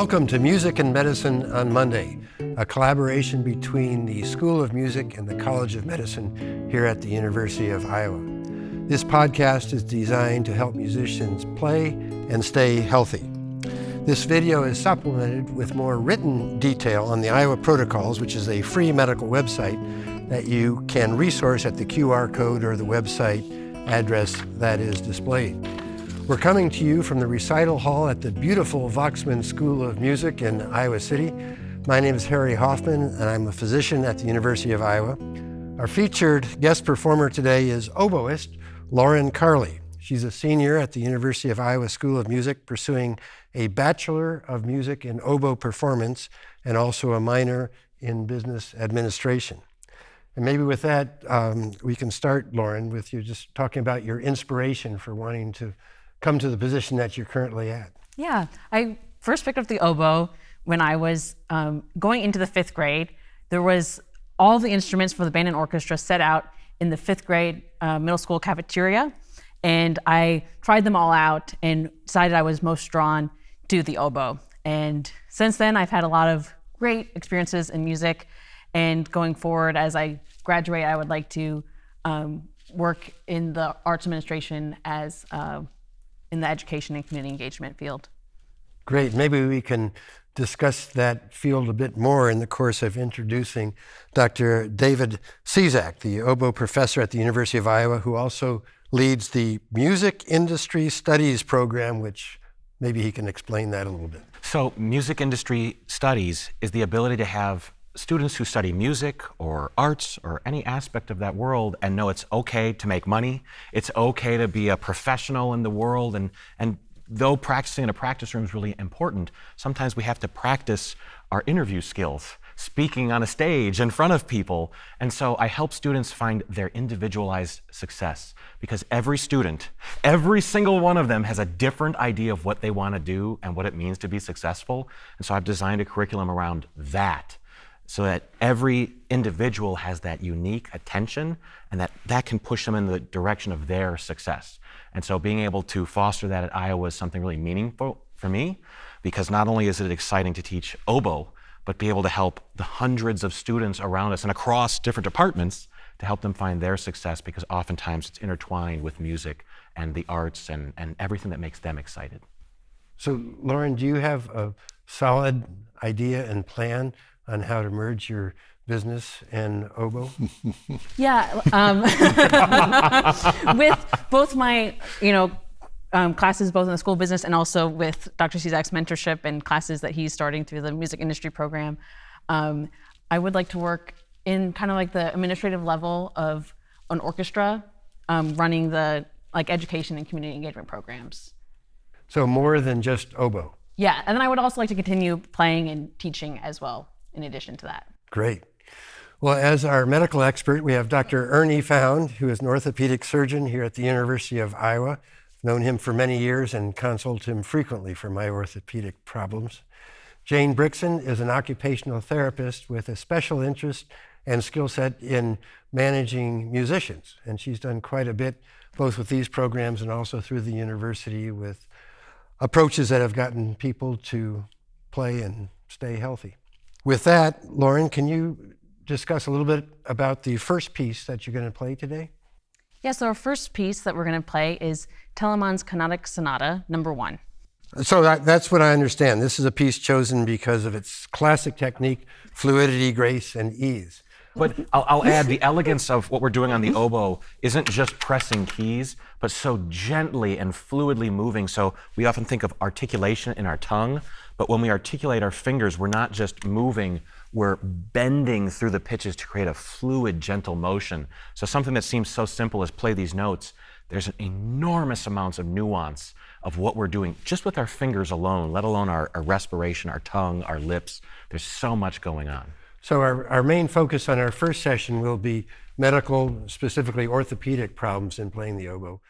Welcome to Music and Medicine on Monday, a collaboration between the School of Music and the College of Medicine here at the University of Iowa. This podcast is designed to help musicians play and stay healthy. This video is supplemented with more written detail on the Iowa Protocols, which is a free medical website that you can resource at the QR code or the website address that is displayed. We're coming to you from the recital hall at the beautiful Voxman School of Music in Iowa City. My name is Harry Hoffman, and I'm a physician at the University of Iowa. Our featured guest performer today is oboist Lauren Carley. She's a senior at the University of Iowa School of Music, pursuing a Bachelor of Music in Oboe Performance and also a minor in Business Administration. And maybe with that, we can start, Lauren, with you just talking about your inspiration for wanting to come to the position that you're currently at. Yeah, I first picked up the oboe when I was going into the fifth grade. There was all the instruments for the band and orchestra set out in the fifth grade middle school cafeteria. And I tried them all out and decided I was most drawn to the oboe. And since then, I've had a lot of great experiences in music. And going forward, as I graduate, I would like to work in the arts administration as in the education and community engagement field. Great. Maybe we can discuss that field a bit more in the course of introducing Dr. David Cizak, the oboe professor at the University of Iowa, who also leads the Music Industry Studies program, which maybe he can explain that a little bit. So music industry studies is the ability to have students who study music or arts or any aspect of that world and know it's okay to make money, it's okay to be a professional in the world, and though practicing in a practice room is really important, sometimes we have to practice our interview skills, speaking on a stage in front of people. And so I help students find their individualized success, because every student, every single one of them has a different idea of what they want to do and what it means to be successful. And so I've designed a curriculum around that, so that every individual has that unique attention and that can push them in the direction of their success. And so being able to foster that at Iowa is something really meaningful for me, because not only is it exciting to teach oboe, but be able to help the hundreds of students around us and across different departments to help them find their success, because oftentimes it's intertwined with music and the arts and everything that makes them excited. So, Lauren, do you have a solid idea and plan on how to merge your business and oboe? Yeah, with both my, classes both in the school of business and also with Dr. Cizak's mentorship and classes that he's starting through the music industry program, I would like to work in kind of like the administrative level of an orchestra, running the education and community engagement programs. So more than just oboe? Yeah, and then I would also like to continue playing and teaching as well, in addition to that. Great. Well, as our medical expert, we have Dr. Ernie Found, who is an orthopedic surgeon here at the University of Iowa. I've known him for many years and consult him frequently for my orthopedic problems. Jane Brixon is an occupational therapist with a special interest and skill set in managing musicians. And she's done quite a bit, both with these programs and also through the university, with approaches that have gotten people to play and stay healthy. With that, Lauren, can you discuss a little bit about the first piece that you're going to play today? Yeah, so our first piece that we're going to play is Telemann's Canonic Sonata, number 1. So that's what I understand. This is a piece chosen because of its classic technique, fluidity, grace, and ease. But I'll add, the elegance of what we're doing on the oboe isn't just pressing keys, but so gently and fluidly moving. So we often think of articulation in our tongue, but when we articulate our fingers, we're not just moving, we're bending through the pitches to create a fluid, gentle motion. So something that seems so simple as play these notes, there's an enormous amounts of nuance of what we're doing just with our fingers alone, let alone our respiration, our tongue, our lips. There's so much going on. So our main focus on our first session will be medical, specifically orthopedic problems in playing the oboe.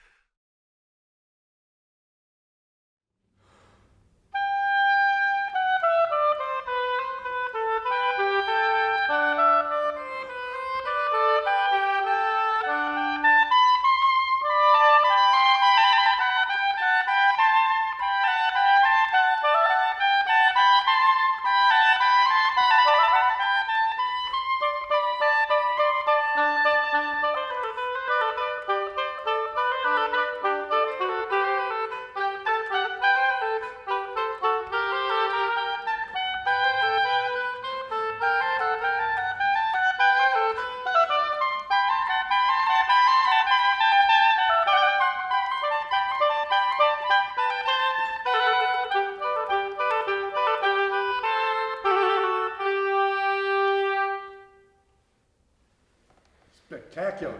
Spectacular.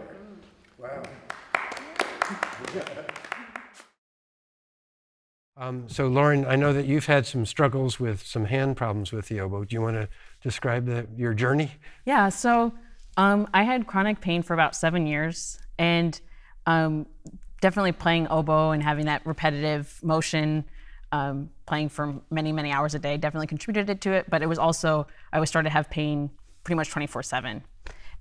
Wow. So Lauren, I know that you've had some struggles with some hand problems with the oboe. Do you want to describe your journey? Yeah, so I had chronic pain for about 7 years, and definitely playing oboe and having that repetitive motion, playing for many, many hours a day definitely contributed to it, but it was also, I was starting to have pain pretty much 24/7.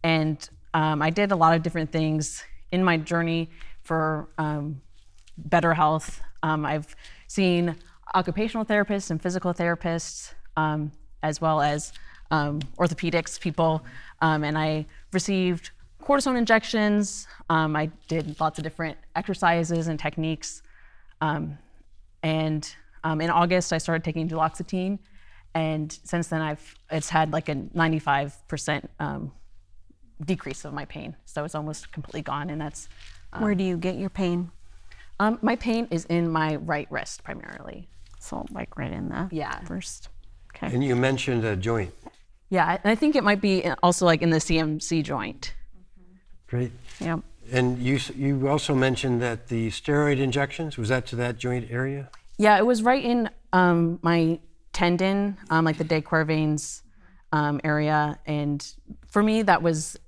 And I did a lot of different things in my journey for better health. I've seen occupational therapists and physical therapists, as well as orthopedics people, and I received cortisone injections. I did lots of different exercises and techniques. And in August, I started taking duloxetine, and since then it's had like a 95% decrease of my pain. So it's almost completely gone, and that's... Where do you get your pain? My pain is in my right wrist primarily. So like right in the first. Okay. And you mentioned a joint. Yeah, and I think it might be also like in the CMC joint. Great. Yep. And you also mentioned that the steroid injections, was that to that joint area? Yeah, it was right in my tendon, like the de Quervain's area. And for me, that was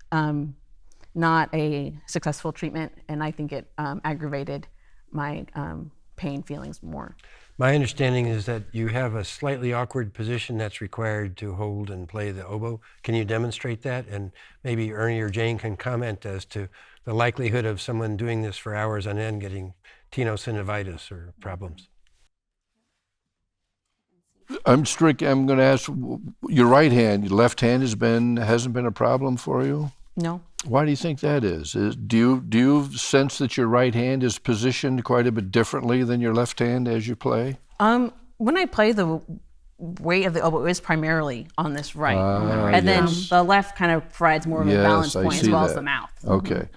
not a successful treatment, and I think it aggravated my pain feelings more. My understanding is that you have a slightly awkward position that's required to hold and play the oboe. Can you demonstrate that? And maybe Ernie or Jane can comment as to the likelihood of someone doing this for hours on end getting tenosynovitis or problems. I'm going to ask, your right hand, your left hand hasn't been a problem for you? No. Why do you think that is? Do you sense that your right hand is positioned quite a bit differently than your left hand as you play? When I play, the weight of the oboe is primarily on this right. And yes. then the left kind of provides more of a balance point as well as the mouth. Okay.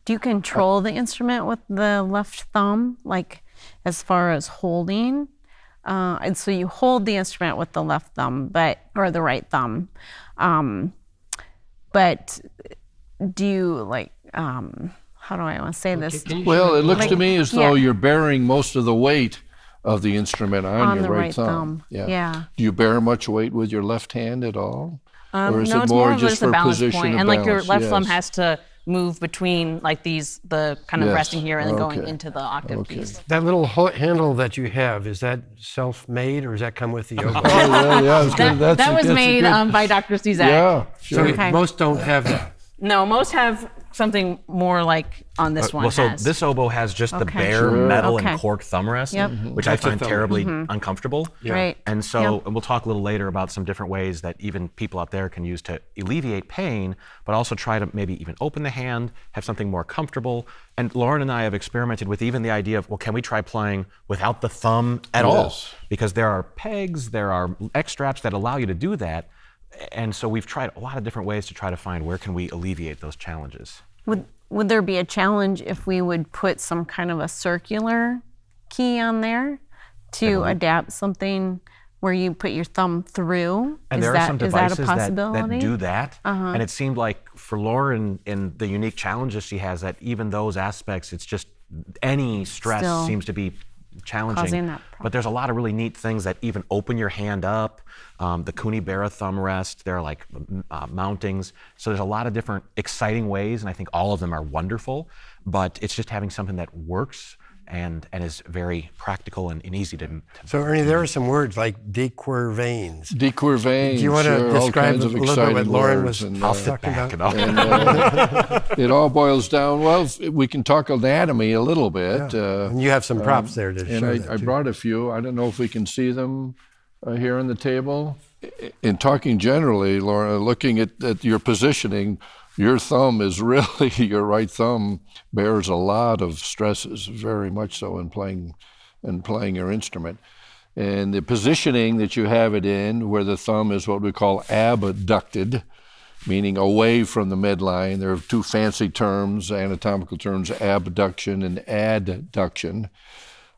Do you control the instrument with the left thumb, like as far as holding? And so you hold the instrument with the left thumb, or the right thumb. But do you like, how do I want to say this? Well, it looks to me as though you're bearing most of the weight of the instrument on your the right thumb. Yeah. Do you bear much weight with your left hand at all? Or is it it's more of just for a balance position point. of And like your balance? left thumb Yes. has to move between like the kind of Yes. resting here and then going Okay. into the octave Okay. piece. That little handle that you have, is that self-made or does that come with the oboe? That was made by Dr. Cezak. Yeah, So sure. Okay. most don't have that. No, most have something more like on this one. Well, so has. this oboe has just the Okay. bare Sure. metal Okay. and cork thumb rest, Yep. which I find terribly uncomfortable. Right. And so and we'll talk a little later about some different ways that even people out there can use to alleviate pain, but also try to maybe even open the hand, have something more comfortable. And Lauren and I have experimented with even the idea of, well, can we try playing without the thumb at all? Yes. Because there are pegs, there are X straps that allow you to do that. And so we've tried a lot of different ways to try to find where can we alleviate those challenges. Would there be a challenge if we would put some kind of a circular key on there to adapt something where you put your thumb through? And is there that, are some is that a devices that possibility? do that. And it seemed like for Lauren, in the unique challenges she has, that even those aspects, it's just any stress Still seems to be challenging. causing that problem. But there's a lot of really neat things that even open your hand up. The Kunibera thumb rest, there are like mountings. So there's a lot of different exciting ways, and I think all of them are wonderful. But it's just having something that works and is very practical and easy to So Ernie, there are some words like de Quervain's. De Quervain, Do you want to sure, all describe kinds a of little bit what exciting Lauren words, was and, talking back about? and all. it all boils down, well, we can talk anatomy a little bit. And you have some props there to And show I that too. brought a few. I don't know if we can see them here on the table. In talking generally, Laura, looking at your positioning, your thumb is really, your right thumb bears a lot of stresses, very much so in playing your instrument. And the positioning that you have it in, where the thumb is what we call abducted, meaning away from the midline. There are two fancy terms, anatomical terms, abduction and adduction.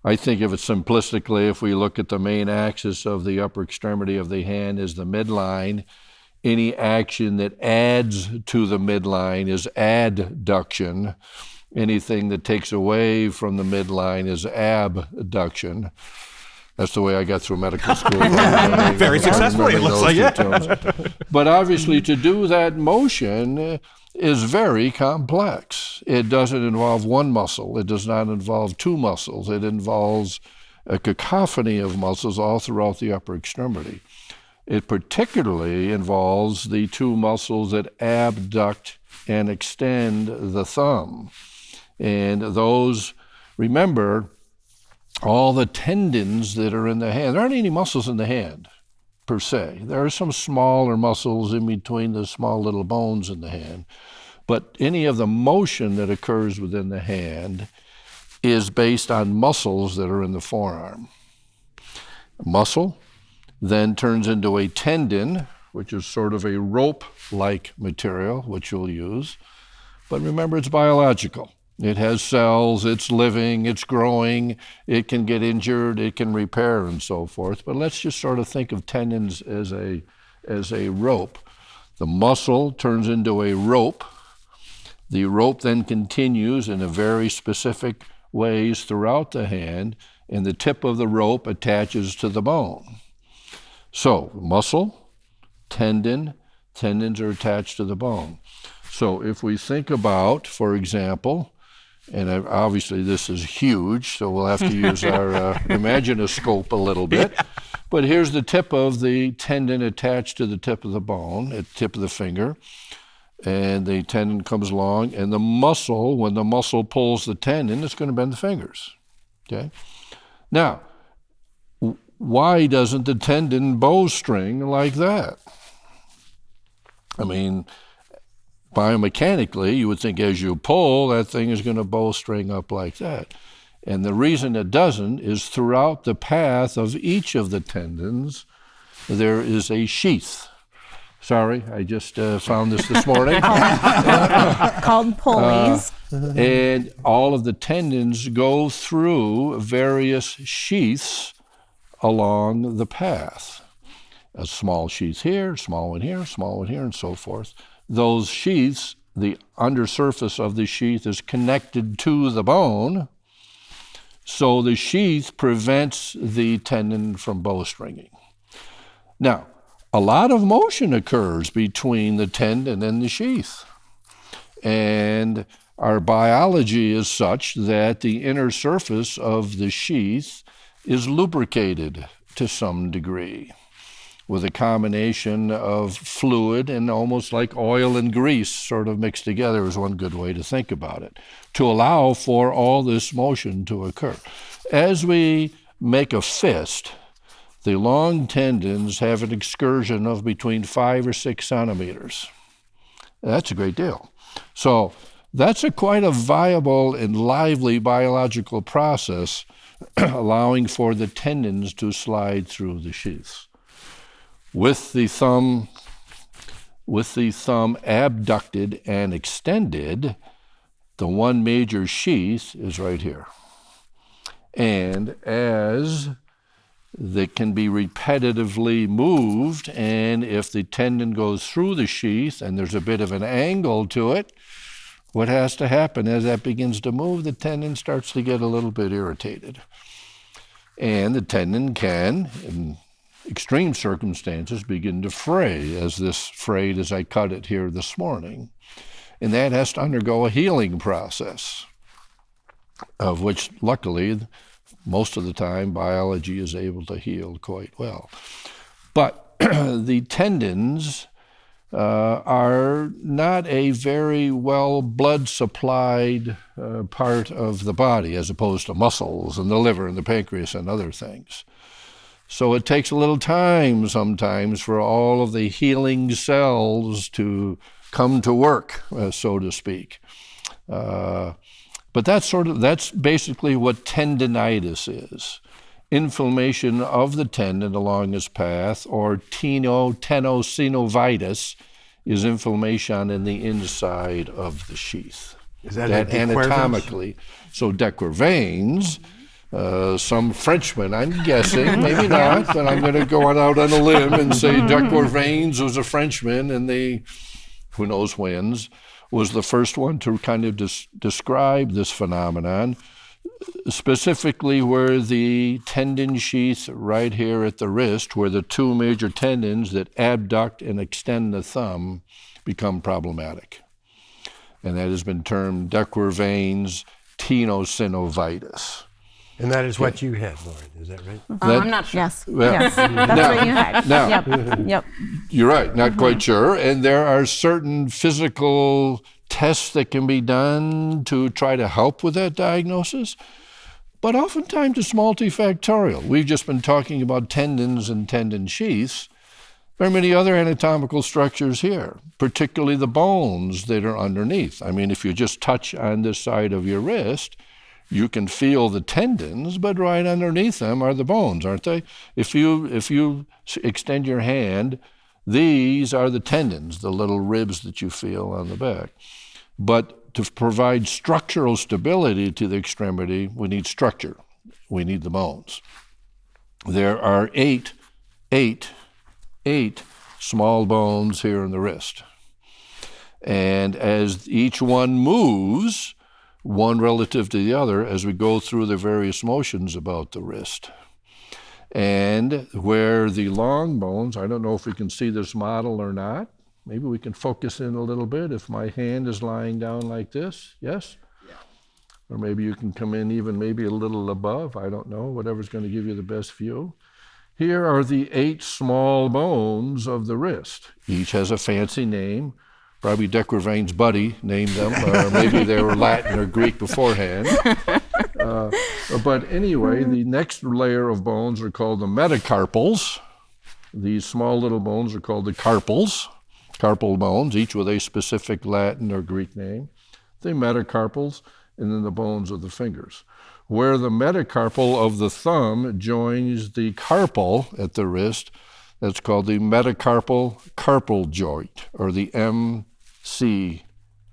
I think of it simplistically, if we look at the main axis of the upper extremity of the hand as the midline, Any action that adds to the midline is adduction. Anything that takes away from the midline is abduction. That's the way I got through medical school. Very successfully, it looks like, yeah. But obviously, to do that motion is very complex. It doesn't involve one muscle. It does not involve two muscles. It involves a cacophony of muscles all throughout the upper extremity. It particularly involves the two muscles that abduct and extend the thumb. And those, remember, all the tendons that are in the hand. There aren't any muscles in the hand, per se. There are some smaller muscles in between the small little bones in the hand. But any of the motion that occurs within the hand is based on muscles that are in the forearm. A muscle then turns into a tendon, which is sort of a rope-like material, which you'll use. But remember, it's biological. It has cells, it's living, it's growing, it can get injured, it can repair, and so forth. But let's just sort of think of tendons as a rope. The muscle turns into a rope. The rope then continues in a very specific ways throughout the hand, and the tip of the rope attaches to the bone. So, muscle, tendons are attached to the bone. So if we think about, for example, and obviously this is huge, so we'll have to use our imaginoscope a little bit. But here's the tip of the tendon attached to the tip of the bone, at the tip of the finger. And the tendon comes along, and the muscle, when the muscle pulls the tendon, it's going to bend the fingers. Okay? Now, why doesn't the tendon bowstring like that? I mean, biomechanically, you would think as you pull, that thing is going to bowstring up like that. And the reason it doesn't is throughout the path of each of the tendons, there is a sheath. Sorry, I just found this morning. Called pulleys. And all of the tendons go through various sheaths along the path. A small sheath here, small one here, small one here, and so forth. Those sheaths, the undersurface of the sheath is connected to the bone, so the sheath prevents the tendon from bowstringing. Now, a lot of motion occurs between the tendon and the sheath. And our biology is such that the inner surface of the sheath is lubricated to some degree with a combination of fluid and almost like oil and grease sort of mixed together is one good way to think about it, to allow for all this motion to occur. As we make a fist, the long tendons have an excursion of between 5 or 6 centimeters. That's a great deal. So that's quite a viable and lively biological process, allowing for the tendons to slide through the sheaths. With the thumb abducted and extended, the one major sheath is right here. And as that can be repetitively moved, and if the tendon goes through the sheath and there's a bit of an angle to it, what has to happen as that begins to move, the tendon starts to get a little bit irritated. And the tendon can, in extreme circumstances, begin to fray, as this frayed as I cut it here this morning. And that has to undergo a healing process, of which luckily most of the time biology is able to heal quite well. But the tendons are not a very well blood supplied part of the body, as opposed to muscles and the liver and the pancreas and other things. So it takes a little time sometimes for all of the healing cells to come to work, so to speak. But that's basically what tendinitis is. Inflammation of the tendon along its path, or tenosynovitis, is inflammation in the inside of the sheath. Is that anatomically? So de Quervain's some Frenchman, I'm guessing, maybe not, but I'm going to go out on a limb and say Decourvaines was a Frenchman, and who knows whens, was the first one to kind of describe this phenomenon, specifically where the tendon sheath right here at the wrist, where the two major tendons that abduct and extend the thumb become problematic. And that has been termed Decourvaines tenosynovitis. And that is what you had, Lauren, is that right? I'm not sure. Yes, yes, that's what you had. Now, Yep. You're right, not quite sure. And there are certain physical tests that can be done to try to help with that diagnosis, but oftentimes it's multifactorial. We've just been talking about tendons and tendon sheaths. There are many other anatomical structures here, particularly the bones that are underneath. I mean, if you just touch on this side of your wrist, you can feel the tendons, but right underneath them are the bones, aren't they? If you extend your hand, these are the tendons, the little ribs that you feel on the back. But to provide structural stability to the extremity, we need structure. We need the bones. There are eight small bones here in the wrist. And as each one moves, one relative to the other, as we go through the various motions about the wrist. And where the long bones, I don't know if we can see this model or not. Maybe we can focus in a little bit if my hand is lying down like this. Yes? Yeah. Or maybe you can come in even maybe a little above. I don't know, whatever's going to give you the best view. Here are the 8 small bones of the wrist. Each has a fancy name. Probably Decourvaines' buddy named them, or maybe they were Latin or Greek beforehand. But anyway, the next layer of bones are called the metacarpals. These small little bones are called the carpals, carpal bones, each with a specific Latin or Greek name. The metacarpals, and then the bones of the fingers. Where the metacarpal of the thumb joins the carpal at the wrist, that's called the metacarpal carpal joint, or the MC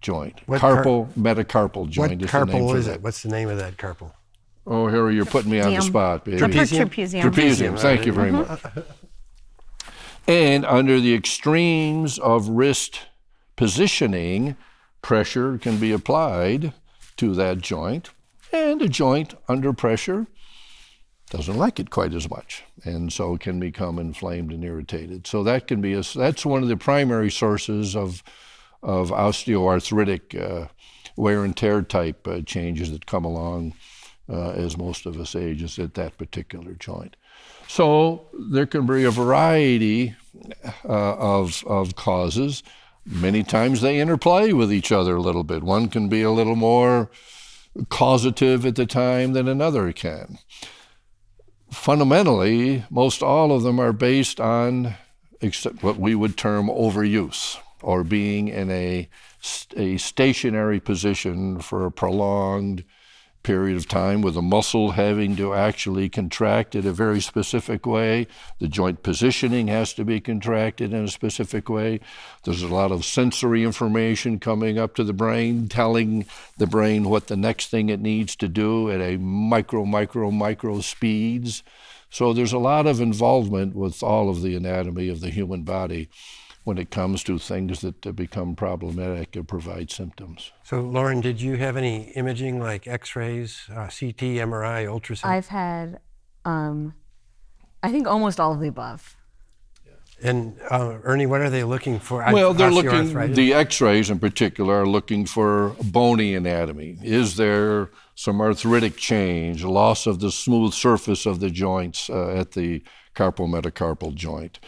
joint. Metacarpal joint is the name for that. What carpal is it? What's the name of that carpal? Oh, Harry, you're putting me on the spot, baby. Trapezium. Trapezium, thank you very much. And under the extremes of wrist positioning, pressure can be applied to that joint, and a joint under pressure doesn't like it quite as much, and so can become inflamed and irritated. So that can be that's one of the primary sources of osteoarthritic wear and tear type changes that come along as most of us age is at that particular joint. So there can be a variety of causes. Many times they interplay with each other a little bit. One can be a little more causative at the time than another can. Fundamentally, most all of them are based on what we would term overuse, or being in a stationary position for a prolonged period of time with a muscle having to actually contract in a very specific way. The joint positioning has to be contracted in a specific way. There's a lot of sensory information coming up to the brain, telling the brain what the next thing it needs to do at a micro speeds. So there's a lot of involvement with all of the anatomy of the human body when it comes to things that become problematic or provide symptoms. So, Lauren, did you have any imaging like X-rays, CT, MRI, ultrasound? I've had, I think almost all of the above. And Ernie, what are they looking for? Well, they're looking, the X-rays in particular are looking for bony anatomy. Is there some arthritic change, loss of the smooth surface of the joints at the carpal metacarpal joint?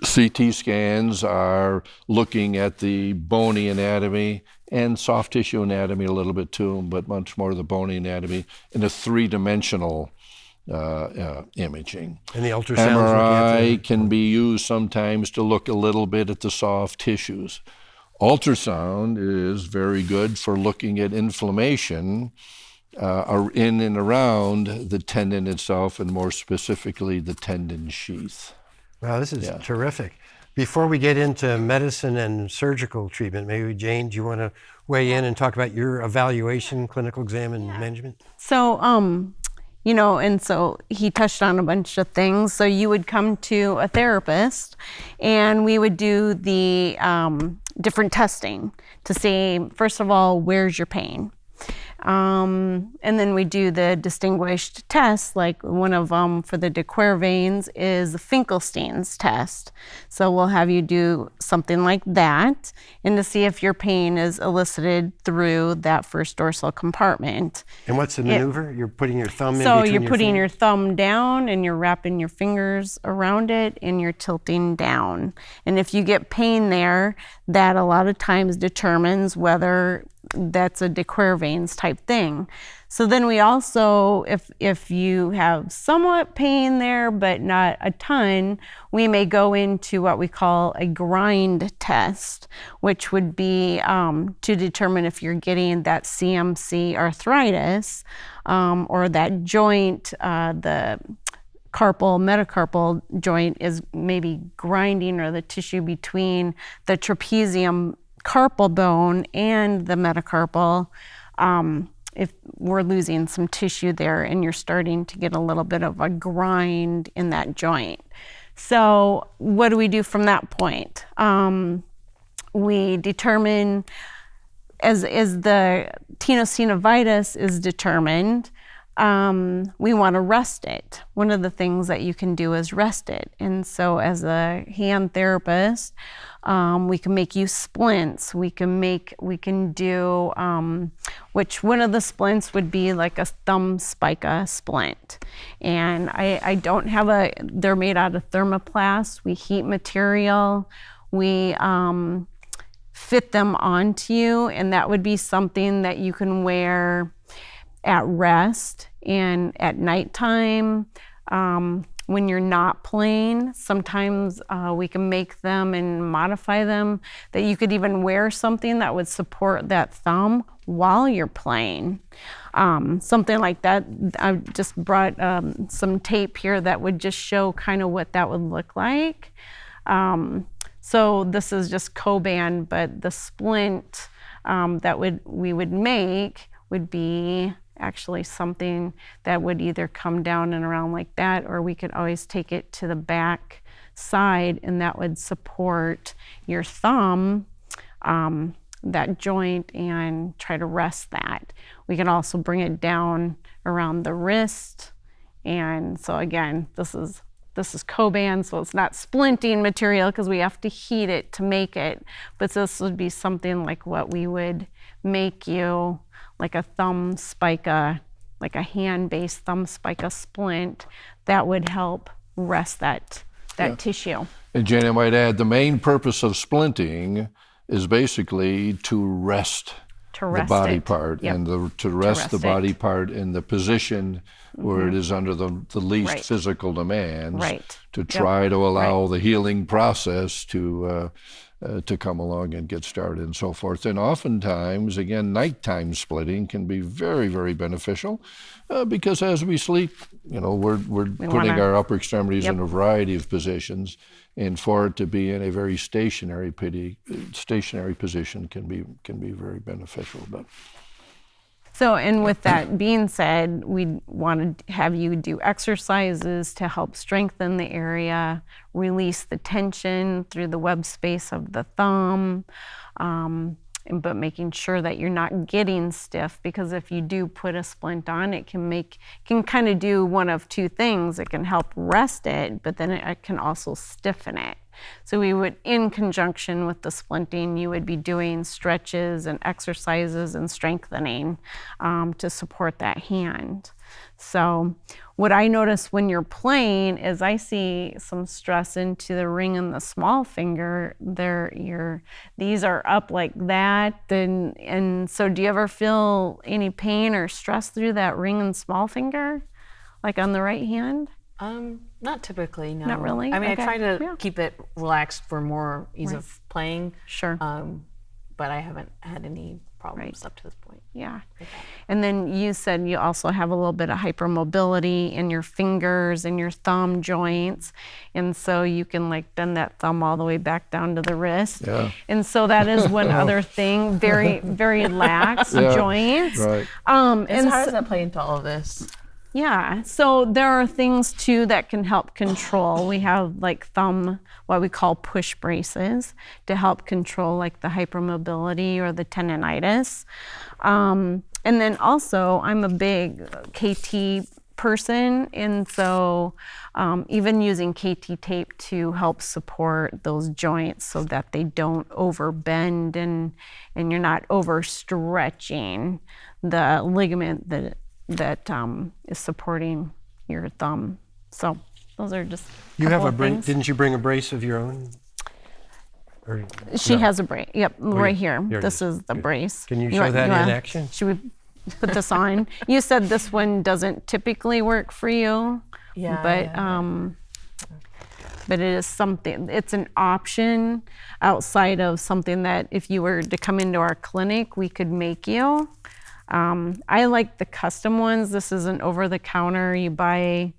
CT scans are looking at the bony anatomy and soft tissue anatomy a little bit too, but much more the bony anatomy in a three-dimensional imaging. And the ultrasound MRI can be used sometimes to look a little bit at the soft tissues. Ultrasound is very good for looking at inflammation in and around the tendon itself, and more specifically the tendon sheath. Wow, this is terrific. Before we get into medicine and surgical treatment, maybe Jane, do you want to weigh in and talk about your evaluation, clinical exam, and management? So, and so he touched on a bunch of things. So you would come to a therapist and we would do the different testing to see, first of all, where's your pain? And then we do the distinguished tests, like one of them for the de Quervain's is the Finkelstein's test. So we'll have you do something like that and to see if your pain is elicited through that first dorsal compartment. And what's the maneuver? You're putting your thumb in So between you're putting fingers? your thumb down and you're wrapping your fingers around it and you're tilting down. And if you get pain there, that a lot of times determines whether that's a de Quervain's type thing. So then we also, if you have somewhat pain there, but not a ton, we may go into what we call a grind test, which would be to determine if you're getting that CMC arthritis or that joint, the carpal, metacarpal joint is maybe grinding, or the tissue between the trapezium carpal bone and the metacarpal, if we're losing some tissue there and you're starting to get a little bit of a grind in that joint. So what do we do from that point? We determine, as the tenosynovitis is determined, we want to rest it. One of the things that you can do is rest it. And so as a hand therapist, we can make you splints. We can do, which one of the splints would be like a thumb spica splint. And I don't have they're made out of thermoplast. We heat material. We fit them onto you, and that would be something that you can wear at rest and at nighttime. When you're not playing, sometimes we can make them and modify them that you could even wear something that would support that thumb while you're playing. Something like that. I just brought some tape here that would just show kind of what that would look like. So this is just Coban, but the splint that we would make would be actually something that would either come down and around like that, or we could always take it to the back side and that would support your thumb, that joint, and try to rest that. We can also bring it down around the wrist. And so again, this is Coban, so it's not splinting material because we have to heat it to make it. But this would be something like what we would make you, like a thumb spica, like a hand-based thumb spica splint that would help rest that tissue. And Jen, I might add, the main purpose of splinting is basically to rest the body part, yep. and to rest the body part in the position where it is under the least physical demands, to try to allow the healing process to come along and get started and so forth. And oftentimes, again, nighttime splitting can be very, very beneficial because as we sleep, we're putting our upper extremities in a variety of positions, and for it to be in a very stationary position can be very beneficial. But so, and with that being said, we want to have you do exercises to help strengthen the area, release the tension through the web space of the thumb, but making sure that you're not getting stiff, because if you do put a splint on, it can kind of do one of two things. It can help rest it, but then it can also stiffen it. So we would, in conjunction with the splinting, you would be doing stretches and exercises and strengthening to support that hand. So what I notice when you're playing is I see some stress into the ring and the small finger. These are up like that. And so do you ever feel any pain or stress through that ring and small finger, like on the right hand? Not typically, no. Not really? I mean, Okay. I try to keep it relaxed for more ease of playing. Sure. But I haven't had any problems up to this point. Yeah. And then you said you also have a little bit of hypermobility in your fingers and your thumb joints. And so you can like bend that thumb all the way back down to the wrist. Yeah. And so that is one other thing, very, very lax joints. Right. And And so how so- does that play into all of this? Yeah, so there are things too that can help control. We have like what we call push braces to help control like the hypermobility or the tendonitis. And then also I'm a big KT person, and so even using KT tape to help support those joints so that they don't overbend and you're not overstretching the ligament that is supporting your thumb. So those are just You have a brace. brace. Didn't you bring a brace of your own? Or, She no. has a brace. Yep, right yeah. here. Here it This is. is the Good. brace. Can you You show want- that you in wanna- action? Should we put this on? You said this one doesn't typically work for you. Yeah, But it is something, it's an option outside of something that if you were to come into our clinic, we could make you. I like the custom ones. This is an over-the-counter you buy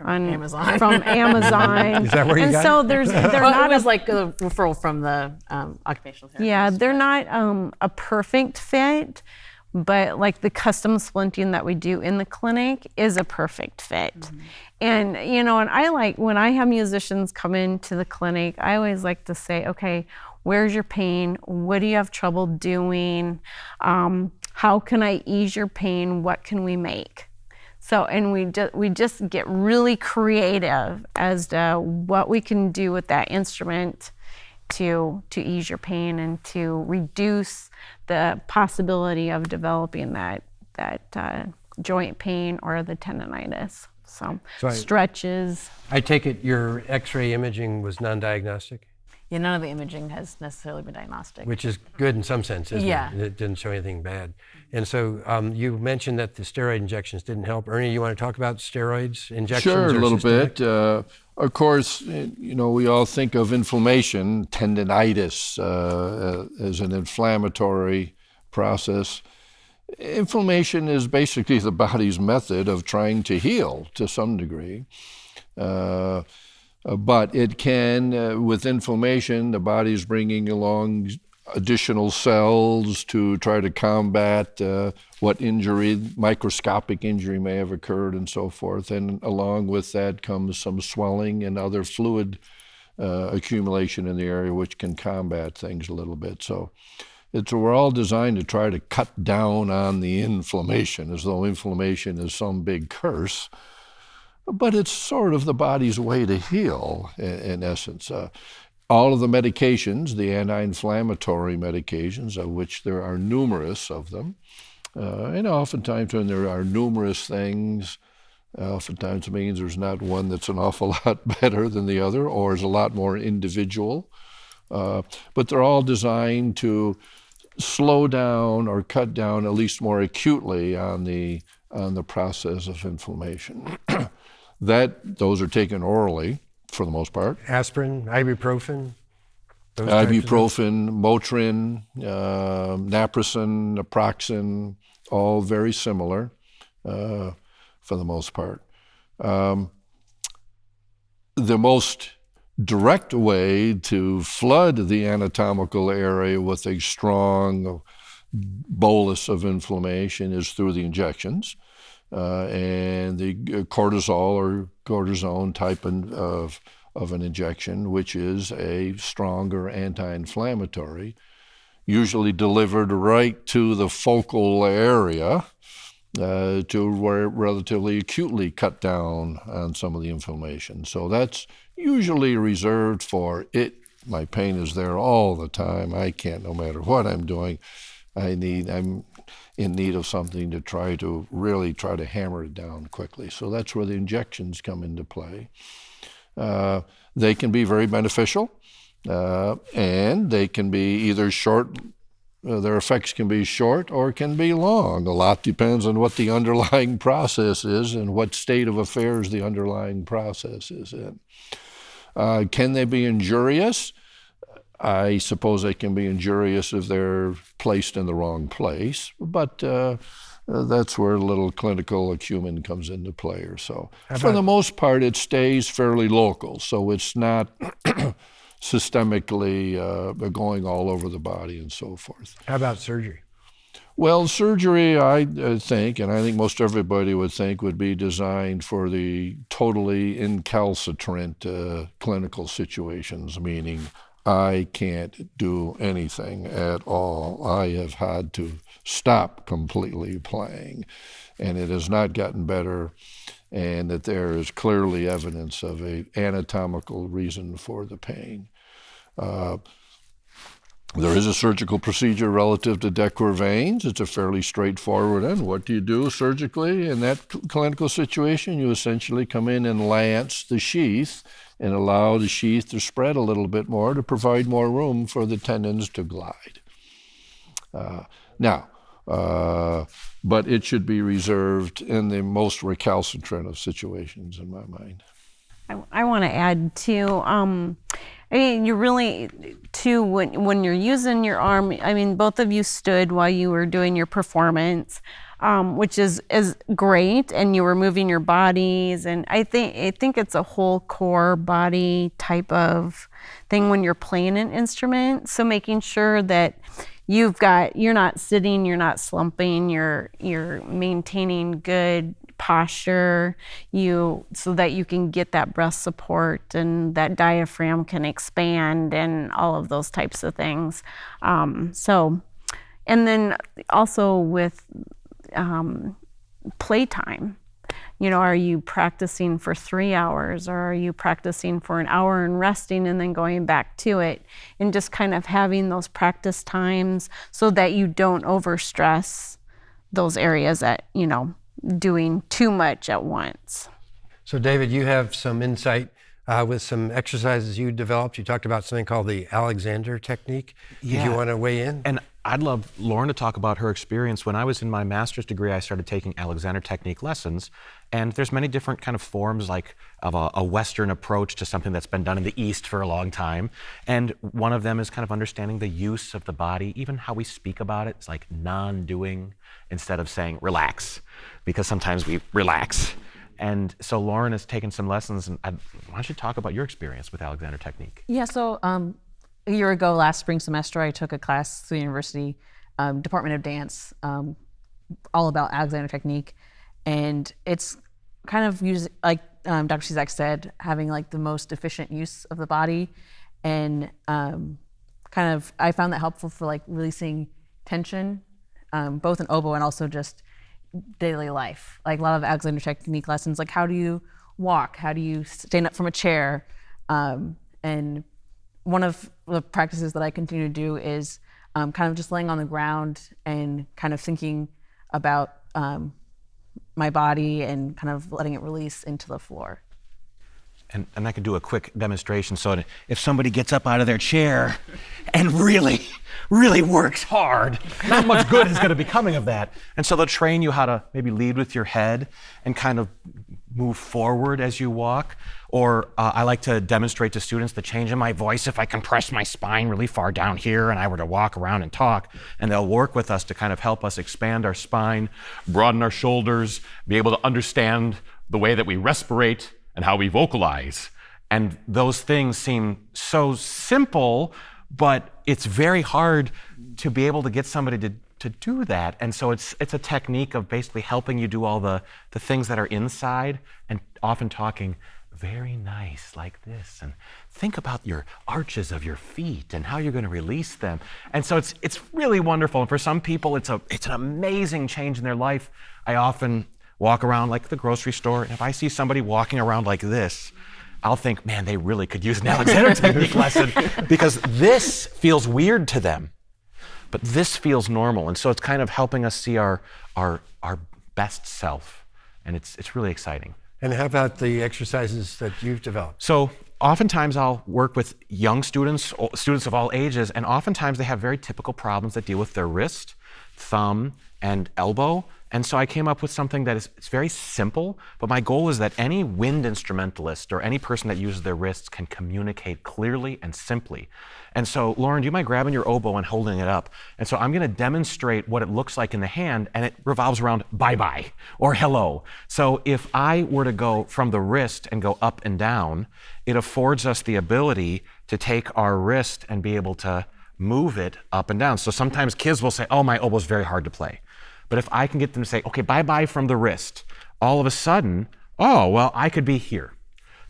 on Amazon. From Amazon. Is that where you and got so it? they're Well, not it was like a referral from the occupational therapist. yeah, they're not a perfect fit, but like the custom splinting that we do in the clinic is a perfect fit. Mm-hmm. And, you know, and I like when I have musicians come into the clinic, I always like to say, okay, where's your pain? What do you have trouble doing? How can I ease your pain? What can we make? So, and we just get really creative as to what we can do with that instrument to ease your pain and to reduce the possibility of developing that joint pain or the tendonitis. So stretches. I take it your X-ray imaging was non-diagnostic, Yeah, none of the imaging has necessarily been diagnostic. which is good in some sense, isn't Yeah. it? It didn't show anything bad. And so you mentioned that the steroid injections didn't help. Ernie, you want to talk about steroids injections? Sure, a or little systemic? bit. Of course, you know, we all think of inflammation, tendonitis, as an inflammatory process. Inflammation is basically the body's method of trying to heal to some degree. But it can, with inflammation, the body's bringing along additional cells to try to combat what injury, microscopic injury may have occurred and so forth. And along with that comes some swelling and other fluid accumulation in the area, which can combat things a little bit. So we're all designed to try to cut down on the inflammation, as though inflammation is some big curse. But it's sort of the body's way to heal, in essence. All of the medications, the anti-inflammatory medications, of which there are numerous of them, and oftentimes when there are numerous things, oftentimes it means there's not one that's an awful lot better than the other, or is a lot more individual. But they're all designed to slow down or cut down, at least more acutely, on the process of inflammation. Those are taken orally for the most part. Aspirin, ibuprofen? Those types of things? Ibuprofen, Motrin, naproxen, naproxen, all very similar for the most part. The most direct way to flood the anatomical area with a strong bolus of inflammation is through the injections. And the cortisol or cortisone type of an injection, which is a stronger anti-inflammatory, usually delivered right to the focal area to where relatively acutely cut down on some of the inflammation. So that's usually reserved for it. My pain is there all the time. I can't, no matter what I'm doing. I'm in need of something to really try to hammer it down quickly. So that's where the injections come into play. They can be very beneficial, and they can be either short, their effects can be short or can be long. A lot depends on what the underlying process is and what state of affairs the underlying process is in. Can they be injurious? I suppose they can be injurious if they're placed in the wrong place, but that's where a little clinical acumen comes into play or so. For the most part, it stays fairly local, so it's not systemically going all over the body and so forth. How about surgery? Well, surgery, I think, and I think most everybody would think, would be designed for the totally incalcitrant clinical situations, meaning I can't do anything at all. I have had to stop completely playing, and it has not gotten better, and that there is clearly evidence of an anatomical reason for the pain. There is a surgical procedure relative to Decour veins. It's a fairly straightforward one. What do you do surgically in that clinical situation? You essentially come in and lance the sheath and allow the sheath to spread a little bit more to provide more room for the tendons to glide. But it should be reserved in the most recalcitrant of situations, in my mind. I want to add too, I mean, you really, too, when you're using your arm, I mean, both of you stood while you were doing your performance, which is great, and you were moving your bodies, and I think it's a whole core body type of thing when you're playing an instrument. So making sure that you're not sitting, you're not slumping, you're maintaining good posture, so that you can get that breath support and that diaphragm can expand and all of those types of things. And then also with playtime, are you practicing for 3 hours, or are you practicing for an hour and resting and then going back to it, and just kind of having those practice times so that you don't overstress those areas that, doing too much at once. So David, you have some insight with some exercises you developed. You talked about something called the Alexander technique. Yeah. Did you want to weigh in? And I'd love Lauren to talk about her experience. When I was in my master's degree, I started taking Alexander technique lessons. And there's many different kind of forms, like of a Western approach to something that's been done in the East for a long time. And one of them is kind of understanding the use of the body, even how we speak about it. It's like non-doing instead of saying relax, because sometimes we relax. And so Lauren has taken some lessons, and why don't you talk about your experience with Alexander technique? Yeah, so a year ago, last spring semester, I took a class through the university, Department of Dance, all about Alexander technique. And it's kind of like Dr. Cizak said, having like the most efficient use of the body. And I found that helpful for like releasing tension, both in oboe and also just daily life. Like a lot of Alexander technique lessons, like how do you walk? How do you stand up from a chair? And one of the practices that I continue to do is kind of just laying on the ground and kind of thinking about my body and kind of letting it release into the floor. And I could do a quick demonstration. So if somebody gets up out of their chair and really works hard, not much good is going to be coming of that. And so they'll train you how to maybe lead with your head and kind of move forward as you walk. Or I like to demonstrate to students the change in my voice if I compress my spine really far down here and I were to walk around and talk. And they'll work with us to kind of help us expand our spine, broaden our shoulders, be able to understand the way that we respirate and how we vocalize. And those things seem so simple, but it's very hard to be able to get somebody to do that. And so it's a technique of basically helping you do all the things that are inside, and often talking very nice like this, and think about your arches of your feet and how you're going to release them. And so it's really wonderful. And for some people, it's an amazing change in their life. I often walk around like the grocery store, and if I see somebody walking around like this, I'll think, man, they really could use an Alexander technique lesson, because this feels weird to them, but this feels normal. And so it's kind of helping us see our best self, and it's really exciting. And how about the exercises that you've developed? So oftentimes I'll work with young students of all ages, and oftentimes they have very typical problems that deal with their wrist, thumb, and elbow. And so I came up with something that it's very simple, but my goal is that any wind instrumentalist or any person that uses their wrists can communicate clearly and simply. And so, Lauren, do you mind grabbing your oboe and holding it up? And so I'm going to demonstrate what it looks like in the hand, and it revolves around bye-bye or hello. So if I were to go from the wrist and go up and down, it affords us the ability to take our wrist and be able to move it up and down. So sometimes kids will say, oh, my oboe's very hard to play. But if I can get them to say, okay, bye-bye from the wrist, all of a sudden, oh, well, I could be here.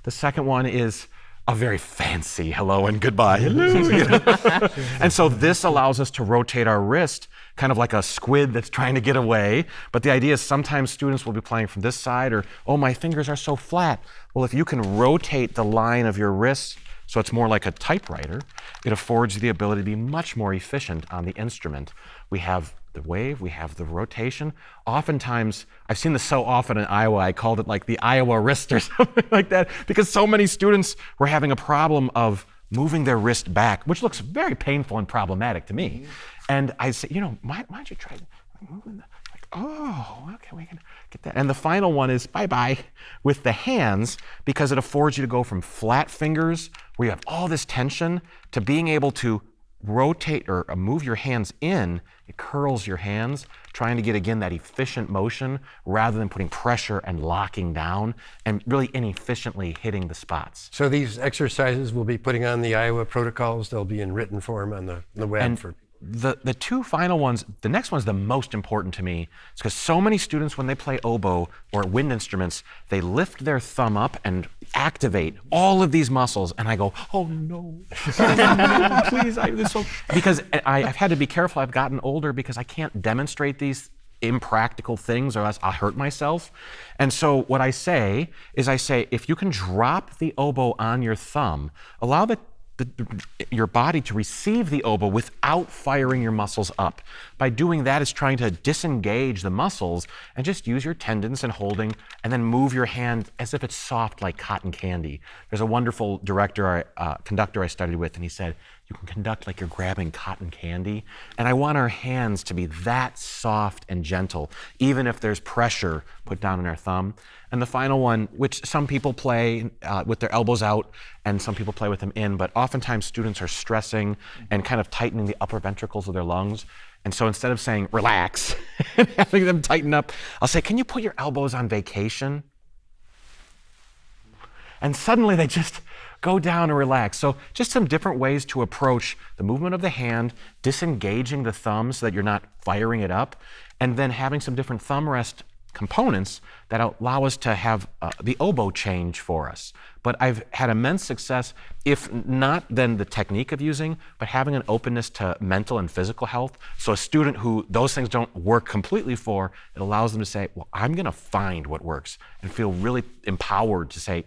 The second one is a very fancy hello and goodbye. Hello. And so this allows us to rotate our wrist kind of like a squid that's trying to get away. But the idea is sometimes students will be playing from this side or, oh, my fingers are so flat. Well, if you can rotate the line of your wrist so it's more like a typewriter, it affords you the ability to be much more efficient on the instrument. We have the wave, we have the rotation. Oftentimes, I've seen this so often in Iowa, I called it like the Iowa wrist or something like that, because so many students were having a problem of moving their wrist back, which looks very painful and problematic to me. And I say, why don't you try moving that? Oh, okay, we can get that. And the final one is bye-bye with the hands, because it affords you to go from flat fingers where you have all this tension to being able to rotate or move your hands in. It curls your hands, trying to get, again, that efficient motion rather than putting pressure and locking down and really inefficiently hitting the spots. So these exercises we'll be putting on the Iowa protocols. They'll be in written form on the web. And the two final ones, the next one's the most important to me. It's because so many students, when they play oboe or wind instruments, they lift their thumb up and activate all of these muscles. And I go, oh no, please. Because I've had to be careful. I've gotten older because I can't demonstrate these impractical things or else I'll hurt myself. And so what I say is if you can drop the oboe on your thumb, allow your body to receive the oboe without firing your muscles up. By doing that, it's trying to disengage the muscles and just use your tendons and holding, and then move your hand as if it's soft like cotton candy. There's a wonderful conductor I studied with, and he said, you can conduct like you're grabbing cotton candy. And I want our hands to be that soft and gentle, even if there's pressure put down on our thumb. And the final one, which some people play with their elbows out and some people play with them in, but oftentimes students are stressing and kind of tightening the upper ventricles of their lungs. And so instead of saying, relax, and having them tighten up, I'll say, can you put your elbows on vacation? And suddenly they just go down and relax. So just some different ways to approach the movement of the hand, disengaging the thumb so that you're not firing it up, and then having some different thumb rest components that allow us to have the oboe change for us. But I've had immense success, if not then the technique of using, but having an openness to mental and physical health. So a student who those things don't work completely for, it allows them to say, well, I'm gonna find what works, and feel really empowered to say,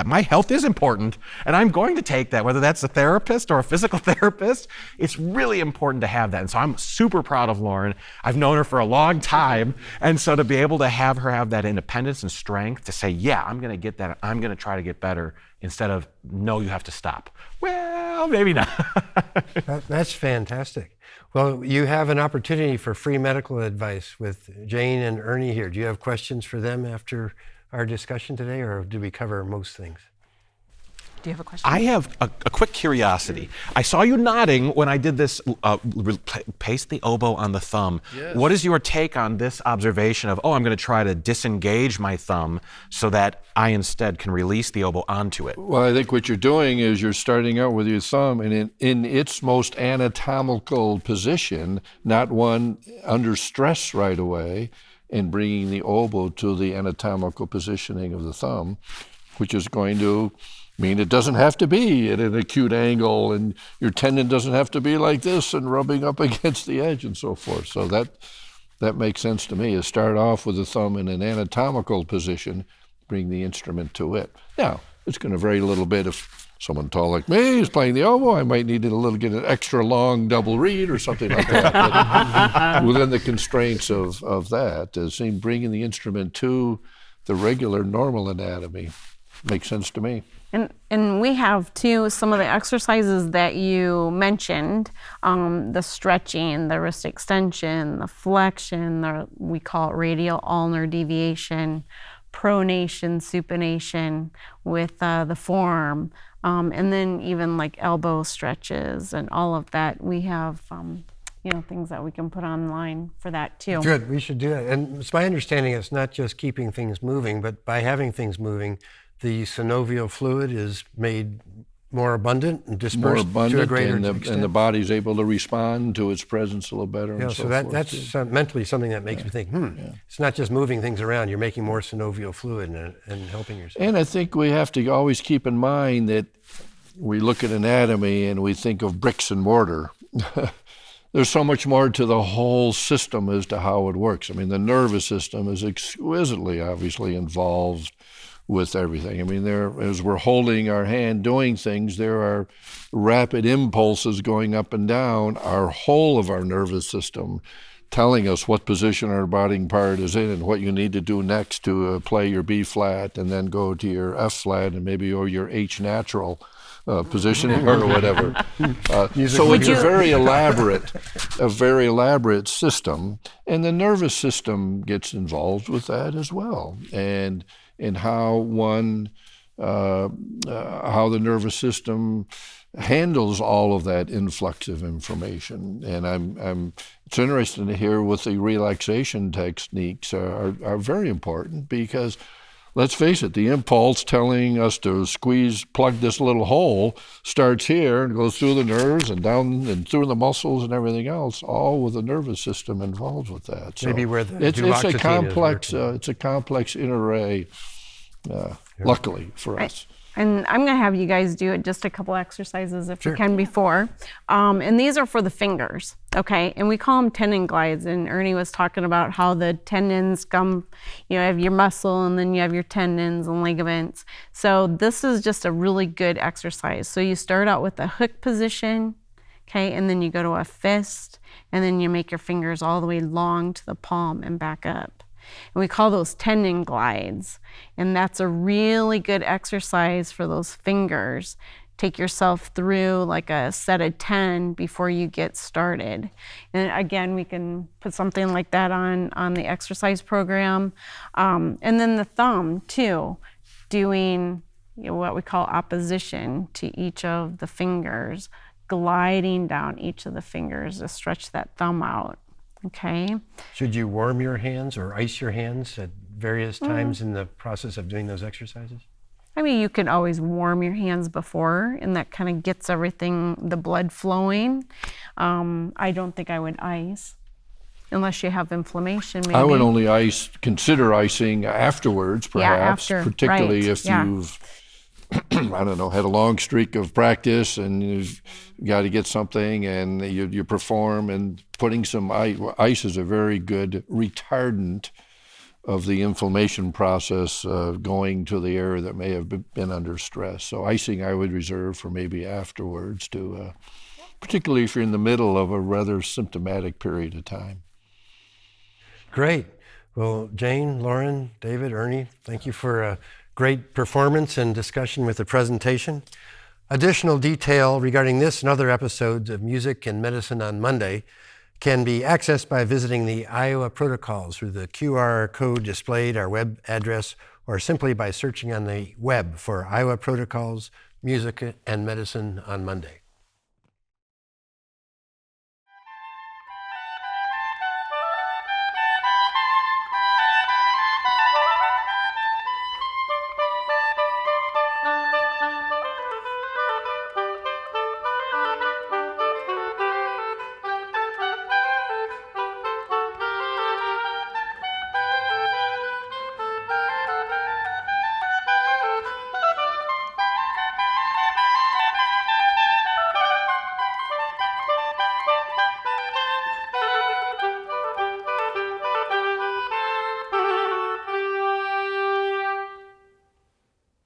my health is important, and I'm going to take that, whether that's a therapist or a physical therapist. It's really important to have that. And so I'm super proud of Lauren. I've known her for a long time. And so to be able to have her have that independence and strength to say, yeah, I'm gonna get that, I'm gonna try to get better, instead of, no, you have to stop. Well, maybe not. That's fantastic. Well, you have an opportunity for free medical advice with Jane and Ernie here. Do you have questions for them after our discussion today, or did we cover most things? Do you have a question? I have a quick curiosity. I saw you nodding when I did this, paste the oboe on the thumb. Yes. What is your take on this observation of, I'm going to try to disengage my thumb so that I instead can release the oboe onto it? Well, I think what you're doing is you're starting out with your thumb and in its most anatomical position, not one under stress right away, and bringing the oboe to the anatomical positioning of the thumb, which is going to mean it doesn't have to be at an acute angle, and your tendon doesn't have to be like this and rubbing up against the edge and so forth. So that makes sense to me, is start off with the thumb in an anatomical position, bring the instrument to it. Now, it's going to vary a little bit. If someone tall like me is playing the oboe, I might need get an extra long double reed or something like that. But within the constraints of that, bringing the instrument to the regular normal anatomy makes sense to me. And we have too some of the exercises that you mentioned, the stretching, the wrist extension, the flexion, we call it radial ulnar deviation, pronation, supination with the forearm, and then even like elbow stretches and all of that. We have things that we can put online for that too. Good, we should do that. And it's my understanding it's not just keeping things moving, but by having things moving, the synovial fluid is made more abundant and dispersed to a greater extent. And the body's able to respond to its presence a little better. Yeah, and so that's mentally something that makes me think, it's not just moving things around, you're making more synovial fluid and helping yourself. And I think we have to always keep in mind that we look at anatomy and we think of bricks and mortar. There's so much more to the whole system as to how it works. I mean, the nervous system is exquisitely, obviously, involved with everything. I mean, as we're holding our hand doing things, there are rapid impulses going up and down our whole of our nervous system, telling us what position our body part is in and what you need to do next to play your B flat and then go to your F flat and maybe or your H natural positioning or whatever. So it's a very elaborate system, and the nervous system gets involved with that as well, and how how the nervous system handles all of that influx of information. And it's interesting to hear with the relaxation techniques are very important because, let's face it, the impulse telling us to plug this little hole starts here and goes through the nerves and down and through the muscles and everything else, all with the nervous system involved with that. So maybe where the it's a complex interarray, luckily for us. And I'm going to have you guys do just a couple exercises if you can before. And these are for the fingers, okay? And we call them tendon glides. And Ernie was talking about how the tendons come, you have your muscle and then you have your tendons and ligaments. So this is just a really good exercise. So you start out with a hook position, okay? And then you go to a fist, and then you make your fingers all the way long to the palm and back up. And we call those tendon glides. And that's a really good exercise for those fingers. Take yourself through like a set of 10 before you get started. And again, we can put something like that on the exercise program. And then the thumb too, doing what we call opposition to each of the fingers, gliding down each of the fingers to stretch that thumb out. Okay. Should you warm your hands or ice your hands at various times in the process of doing those exercises? I mean, you can always warm your hands before, and that kind of gets everything, the blood flowing. I don't think I would ice unless you have inflammation, maybe. I would only consider icing afterwards, perhaps, particularly if you've I don't know, had a long streak of practice and you've got to get something and you perform, and putting some ice is a very good retardant of the inflammation process going to the area that may have been under stress. So icing I would reserve for maybe afterwards, particularly if you're in the middle of a rather symptomatic period of time. Great. Well, Jane, Lauren, David, Ernie, thank you for a great performance and discussion with the presentation. Additional detail regarding this and other episodes of Music and Medicine on Monday can be accessed by visiting the Iowa protocols through the QR code displayed, our web address, or simply by searching on the web for Iowa Protocols, Music and Medicine on Monday.